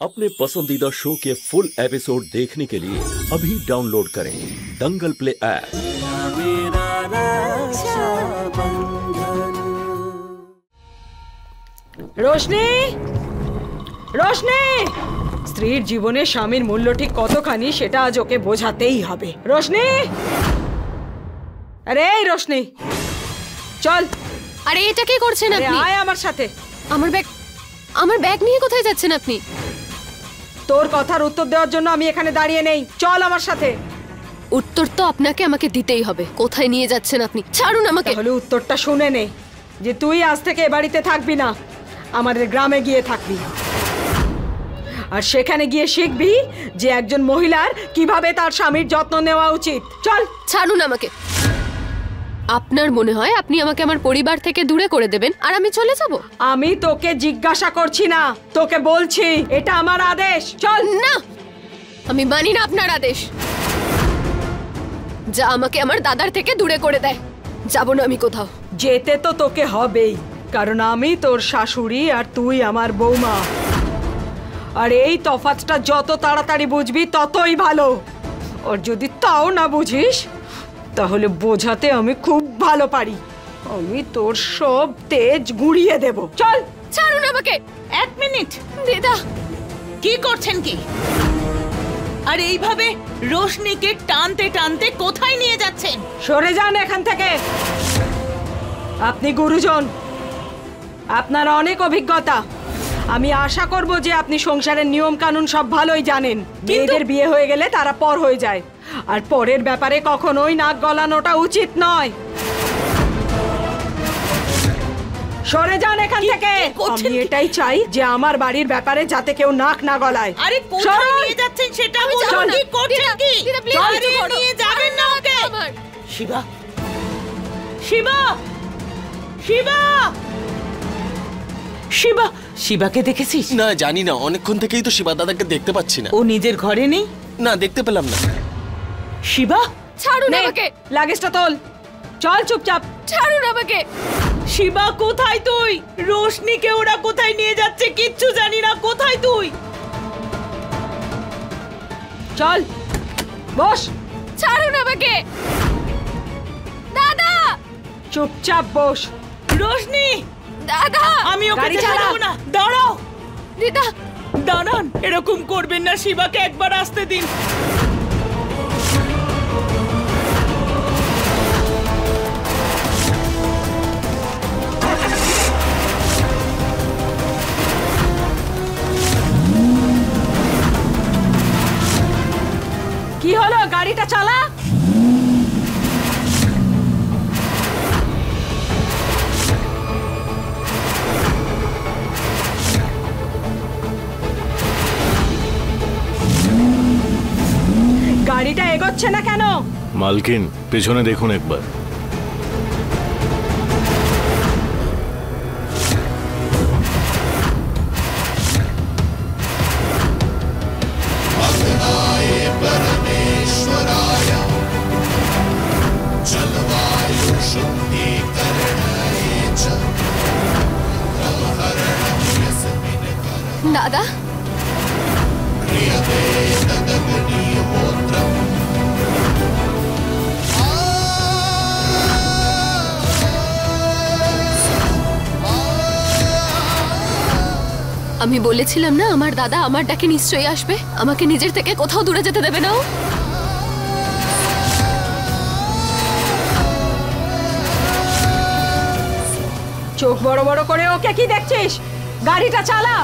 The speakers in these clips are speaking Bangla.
अपने पसंदीदा शो के फुल एपिसोड देखने के लिए अभी डाउनलोड करें दंगल प्ले ऐप। रोशनी रोशनी স্ত্রীর জীবনে স্বামীর মূল্য ঠিক কতখানি সেটা আজ ওকে বোঝাতেই হবে। রোশনি, আরে এই রোশনি চল। আরে এটা কি করছেন আপনি? আয় আমার সাথে। আমার ব্যাগ নিয়ে কোথায় যাচ্ছেন আপনি? তোর কথার উত্তর দেওয়ার জন্য আমি এখানে দাঁড়িয়ে নেই, চল আমার সাথে। উত্তর তো আমাকে দিতেই হবে। কোথায় নিয়ে যাচ্ছেন আপনি? ছাড়ুন আমাকে। তাহলে উত্তরটা শুনে নে যে তুই আজ থেকে এ বাড়িতে থাকবি না, আমাদের গ্রামে গিয়ে থাকবি। আর সেখানে গিয়ে শিখবি যে একজন মহিলার কিভাবে তার স্বামীর যত্ন নেওয়া উচিত। চল। ছাড়ুন আমাকে। আপনার মনে হয় আপনি আমাকে আমার পরিবার থেকে দূরে করে দেবেন আর আমি চলে যাব? আমি তোকে জিজ্ঞাসা করছি না, তোকে বলছি, এটা আমার আদেশ। চল। না, আমি মানি না আপনার আদেশ। যা আমাকে আমার দাদার থেকে দূরে করে দেয়। যাব না আমি কোথাও। যেতে তো তোকে হবেই, কারণ আমি তোর শাশুড়ি আর তুই আমার বৌমা। আর এই তফাৎটা যত তাড়াতাড়ি বুঝবি ততই ভালো। আর যদি তাও না বুঝিস তাহলে বোঝাতে আমি খুব ভালো পারি। আমি তোর সব তেজ গুঁড়িয়ে দেব। চল। ছাড়ুন আমাকে। এক মিনিট দিদা, কি করছেন কি? আর এইভাবে রোশনিকে টানতে টানতে কোথায় নিয়ে যাচ্ছেন? সরে যান এখান থেকে। আপনি গুরুজন, আপনার অনেক অভিজ্ঞতা। আমি আশা করব যে আপনি সংসারের নিয়ম কানুন সব ভালোই জানেন। মেয়েদের বিয়ে হয়ে গেলে তারা পর হয়ে যায়, আর পরের ব্যাপারে কখনোই নাক গলানোটা উচিত নয়। সরে যান এখান থেকে। আমি এটাই চাই যে আমার বাড়ির ব্যাপারে যাতে কেউ নাক না গলায়। আরে কোথায় নিয়ে যাচ্ছেন সেটা বলুন। কি করছেন কি? আরে নিয়ে যাবেন না ওকে। শিবা, শিবা, শিবা, শিবা, শিবাকে দেখেছিস? না, জানি না, অনেকক্ষণ থেকেই তো শিবা দাদাকে দেখতে পাচ্ছি না। ও নিজের ঘরে নেই? না, দেখতে পেলাম না। শিবা, ছাড়ুন আমাকে। লাগেজটা তোল, চল চুপচাপ। ছাড়ুন আমাকে। শিবা কোথায় তুই? রোশনিকে ওরা কোথায় নিয়ে যাচ্ছে কিচ্ছু জানি না। কোথায় তুই? চল, বস। ছাড়ুন আমাকে। দাদা, চুপচাপ বস। রোশনি, দাদা, আমি ওকে গাড়ি ছাড়াবো চালাও না। দাঁড়াও, দিদা, দাঁড়ান। এরকম করবেন না, শিবাকে একবার আসতে দিন। কি হলো? গাড়িটা চালা। গাড়িটা এগোচ্ছে না কেন? মালকিন, পেছনে দেখুন একবার। দাদা, আমি বলেছিলাম না আমার দাদা আমার ডাকে নিশ্চয়ই আসবে। আমাকে নিজের থেকে কোথাও দূরে যেতে দেবে না ও। চোখ বড় বড় করে ওকে কি দেখছিস? গাড়িটা চালা।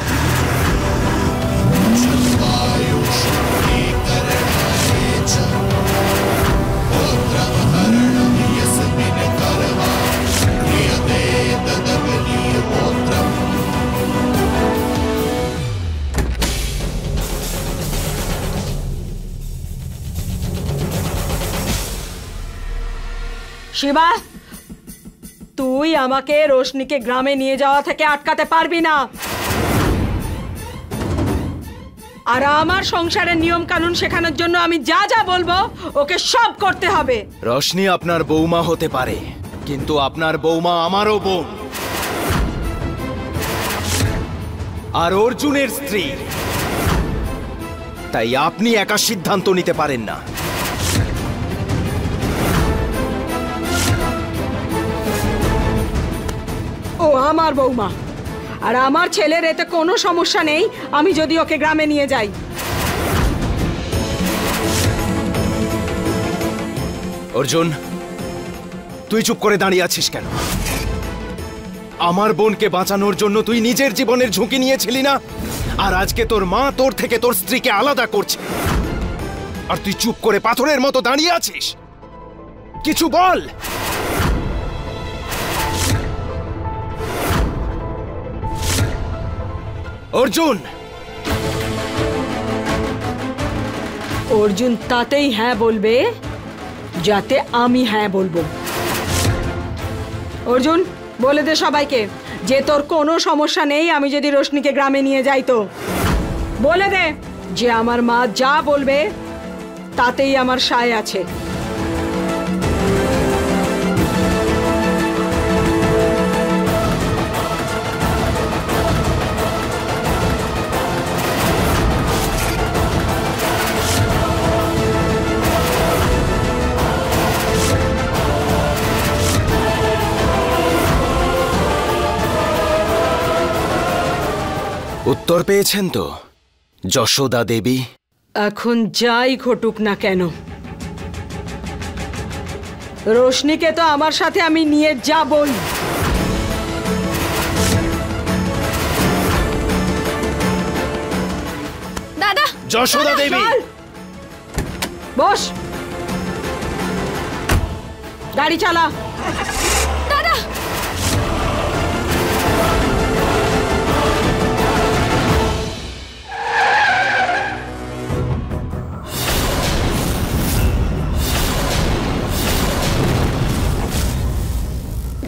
শিবা, তুই আমাকে রোশনিকে গ্রামে নিয়ে যাওয়া থেকে আটকাতে পারবি না। আর আমার সংসারের নিয়ম কানুন শেখানোর জন্য আমি যা যা বলবো ওকে সব করতে হবে। রোশনি আপনার বৌমা হতে পারে, কিন্তু আপনার বৌমা আমারও বোন আর অর্জুনের স্ত্রী। তাই আপনি একা সিদ্ধান্ত নিতে পারেন না। ও আমার বৌমা, আর আমার ছেলের এতে কোনো সমস্যা নেই আমি যদি ওকে গ্রামে নিয়ে যাই। অর্জুন, তুই চুপ করে দাঁড়িয়ে আছিস কেন? আমার বোনকে বাঁচানোর জন্য তুই নিজের জীবনের ঝুঁকি নিয়েছিলি না? আর আজকে তোর মা তোর থেকে তোর স্ত্রীকে আলাদা করছে, আর তুই চুপ করে পাথরের মতো দাঁড়িয়ে আছিস। কিছু বল। অর্জুন! অর্জুন তাতেই হ্যাঁ বলবে যাতে আমি হ্যাঁ বলবো। অর্জুন, বলে দে সবাইকে যে তোর কোনো সমস্যা নেই আমি যদি রোশনিকে গ্রামে নিয়ে যাই। তো বলে দে যে আমার মা যা বলবে তাতেই আমার সায় আছে। উত্তর পেয়েছেন তো যশোদা দেবী? এখন যাই ঘটুক না কেন, রোশনিকে তো আমার সাথে আমি নিয়ে যাবই। দাদা! যশোদা দেবী! চল, বস, গাড়ি চালা। দাদা!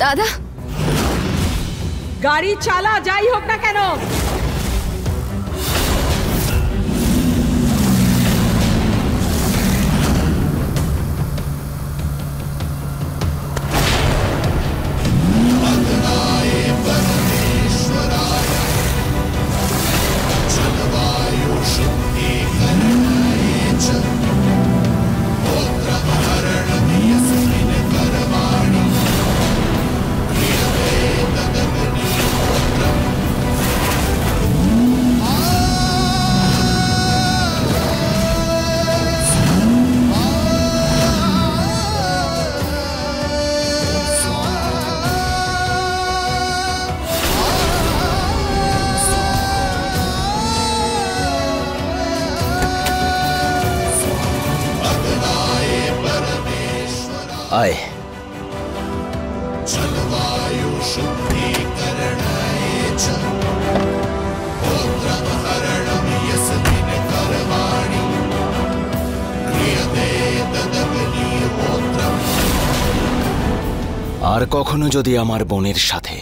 দাদা! গাড়ি চালা, যাই হোক না কেন। আয়। আর কখনো যদি আমার বোনের সাথে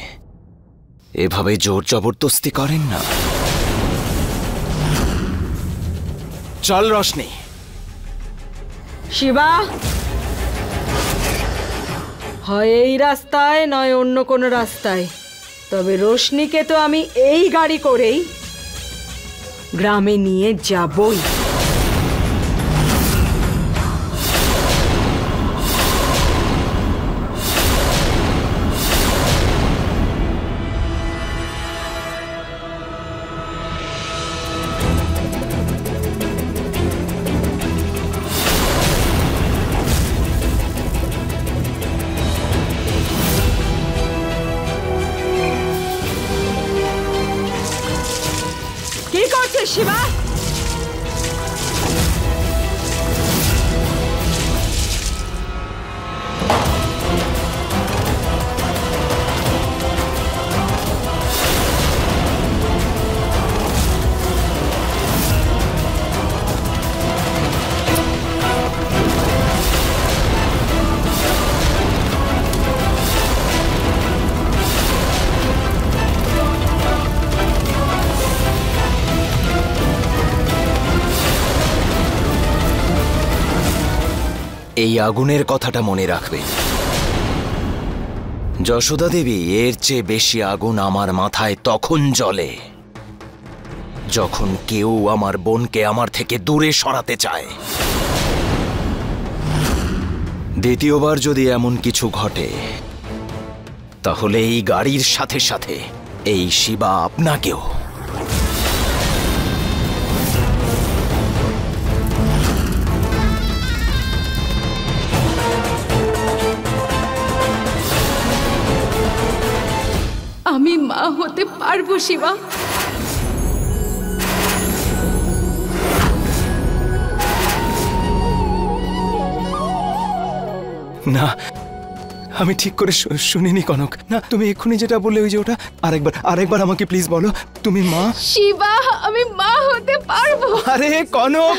এভাবে জোর জবরদস্তি করেন না। চল রোশনি। শিবা, হয় এই রাস্তায় নয় অন্য কোনো রাস্তায়, তবে রোশনিকে তো আমি এই গাড়ি করেই গ্রামে নিয়ে যাবই। কি করছিস শিবা? এই আগুনের কথাটা মনে রাখবেন যশোদা দেবী। এর চেয়ে বেশি আগুন আমার মাথায় তখন জ্বলে যখন কেউ আমার বোনকে আমার থেকে দূরে সরাতে চায়। দ্বিতীয়বার যদি এমন কিছু ঘটে তাহলে এই গাড়ির সাথে সাথে এই শিবা আপনাকেও। আমি মা হতে পারবো শিবা। না, আমি ঠিক করে শুনিনি কনক। না, তুমি এক্ষুনি যেটা বললে ওই যে ওটা আরেকবার আমাকে প্লিজ বলো। তুমি মা? শিবা, আমি মা হতে পারবো। আরে কনক,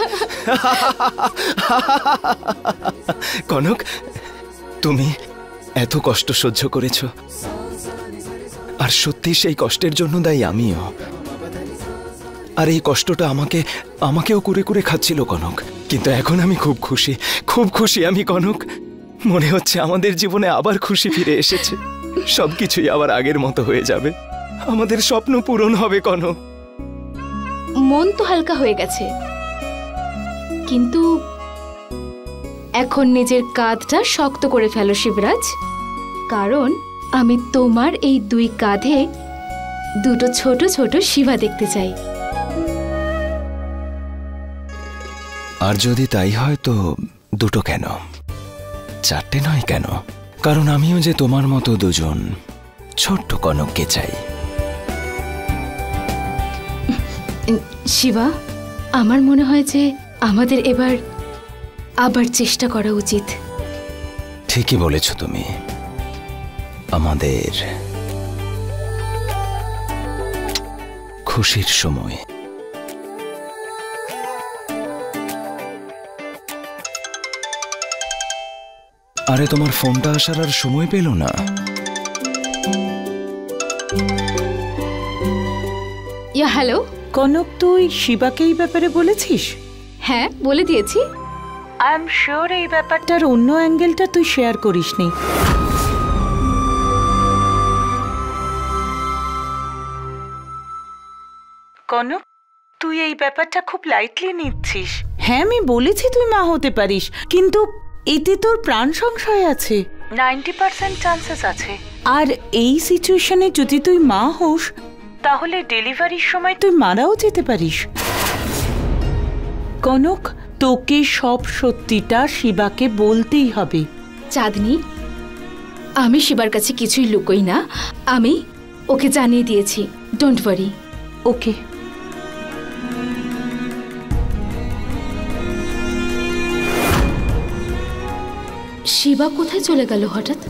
কনক, তুমি এত কষ্ট সহ্য করেছো, আর সত্যি সেই কষ্টের জন্য দায়ী আমিও। আর এই কষ্টটা আমাকেও কুরে কুরে খাচ্ছিল কনক। কিন্তু এখন আমি খুব খুশি আমি কনক। মনে হচ্ছে আমাদের জীবনে আবার খুশি ফিরে এসেছে। সবকিছুই আবার আগের মতো হয়ে যাবে, আমাদের স্বপ্ন পূরণ হবে কনক। মন তো হালকা হয়ে গেছে, কিন্তু এখন নিজের কাঁধটা শক্ত করে ফেলো শিবরাজ, কারণ আমি তোমার এই দুই কাঁধে দুটো ছোট ছোট শিবা দেখতে চাই। আর যদি তাই হয় তো দুটো কেন, চারটে নয় কেন? কারণ আমিও যে তোমার মতো দুজন ছোট্ট কনককে চাই। শিবা, আমার মনে হয় যে আমাদের এবার আবার চেষ্টা করা উচিত। ঠিকই বলেছ তুমি। আমাদের খুশির সময়। আরে তোমার ফোনটা আসার আর সময় পেল না। ইয়া হ্যালো কনক, তুই শিবাকে এই ব্যাপারে বলেছিস? হ্যাঁ, বলে দিয়েছি। আই এম শিওর এই ব্যাপারটার অন্য অ্যাঙ্গেলটা তুই শেয়ার করিসনি। কনক, তুই এই ব্যাপারটা খুব লাইটলি নিচ্ছিস। হ্যাঁ, আমি বলেছি তুই মা হতে পারিস, কিন্তু এতে তোর প্রাণ সংশয় আছে, 90% চান্সেস আছে। আর এই সিচুয়েশনে যদি তুই মা হোস তাহলে ডেলিভারির সময় তুই মারাও যেতে পারিস। কনক, তোকে সব সত্যিটা শিবাকে বলতেই হবে। চাঁদনি, আমি শিবার কাছে কিছুই লুকোই না, আমি ওকে জানিয়ে দিয়েছি। Don't worry. ওকে। শিবা কোথায় চলে গেল হঠাৎ?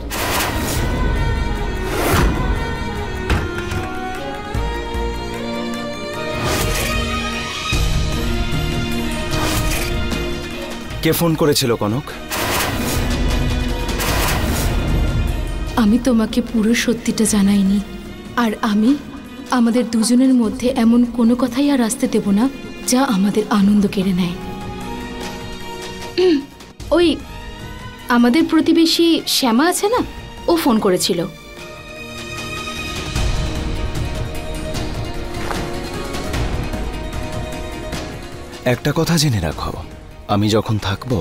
কে ফোন করেছিল কনক? আমি তোমাকে পুরো সত্যিটা জানাইনি, আর আমি আমাদের দুজনের মধ্যে এমন কোনো কথাই আর আসতে দেব না যা আমাদের আনন্দ কেড়ে নেয়। ওই আমাদের প্রতিবেশী শ্যামা আছে না, ও ফোন করেছিল। একটা কথা জেনে রাখো, আমি যখন থাকবো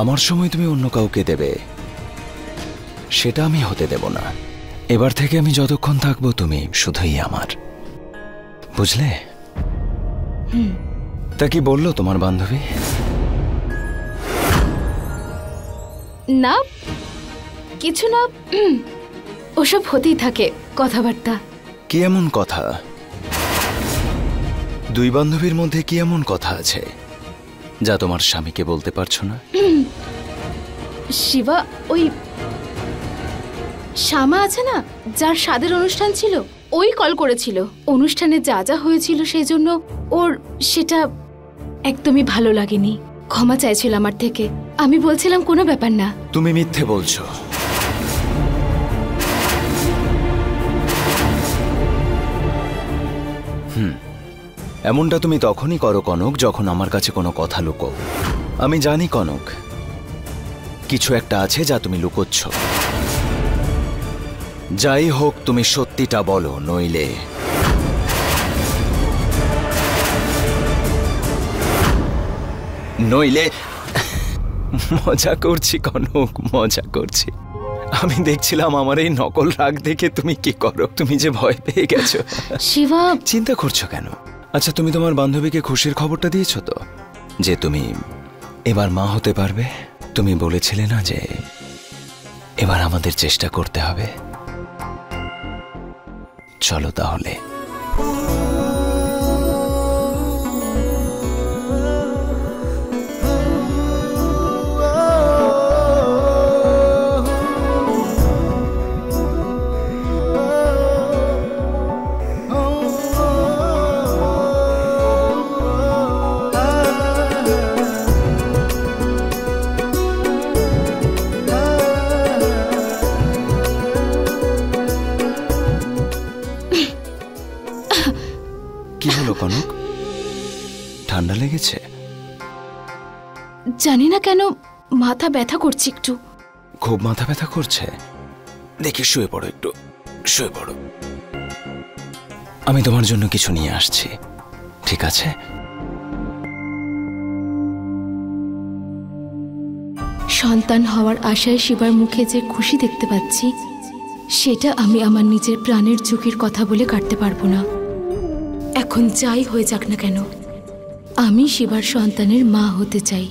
আমার সময় তুমি অন্য কাউকে দেবে, সেটা আমি হতে দেব না। এবার থেকে আমি যতক্ষণ থাকবো তুমি শুধুই আমার, বুঝলে? তা কি বললো তোমার বান্ধবী? না, কিছু না, ওসব হতেই থাকে কথাবার্তা। কি এমন কথা? দুই বান্ধবীর মধ্যে কি এমন কথা আছে যা তোমার স্বামীকে বলতে পারছো না? শিবা, ওই শ্যামা আছে না, যার স্বাদের অনুষ্ঠান ছিল, ওই কল করেছিল। অনুষ্ঠানে যা যা হয়েছিল সেই জন্য ওর সেটা একদমই ভালো লাগেনি, ক্ষমা চাইছিল আমার থেকে। আমি বলছিলাম কোনো ব্যাপার না। তুমি মিথ্যে বলছো। এমনটা তুমি তখনই করো কনক, যখন আমার কাছে কোনো কথা লুকো। আমি জানি কনক, কিছু একটা আছে যা তুমি লুকোচ্ছ। যাই হোক, তুমি সত্যিটা বলো, নইলে নইলে মজা করছি কনক, মজা করছি। আমি দেখছিলাম আমার এই নকল রাগ দেখে তুমি কি করো। তুমি যে ভয় পেয়ে গেছো। শিবা, চিন্তা করছো কেন? আচ্ছা, তুমি তোমার বান্ধবীকে খুশির খবরটা দিয়েছো তো, যে তুমি এবার মা হতে পারবে? তুমি বলেছিলে না যে এবার আমাদের চেষ্টা করতে হবে? চলো তাহলে। কি হলো কনক, ঠান্ডা লেগেছে? জানি না কেন মাথা ব্যথা করছে একটু। খুব মাথা ব্যথা করছে? দেখি শুয়ে পড়ো, একটু শুয়ে পড়ো। আমি তোমার জন্য কিছু নিয়ে আসছি, ঠিক আছে? সন্তান হওয়ার আশায় শিবার মুখে যে খুশি দেখতে পাচ্ছি, সেটা আমি আমার নিজের প্রাণের ঝুঁকির কথা বলে কাটতে পারবো না। এখন যাই হয়ে যাক না কেন, আমি শিবার সন্তানের মা হতে চাই।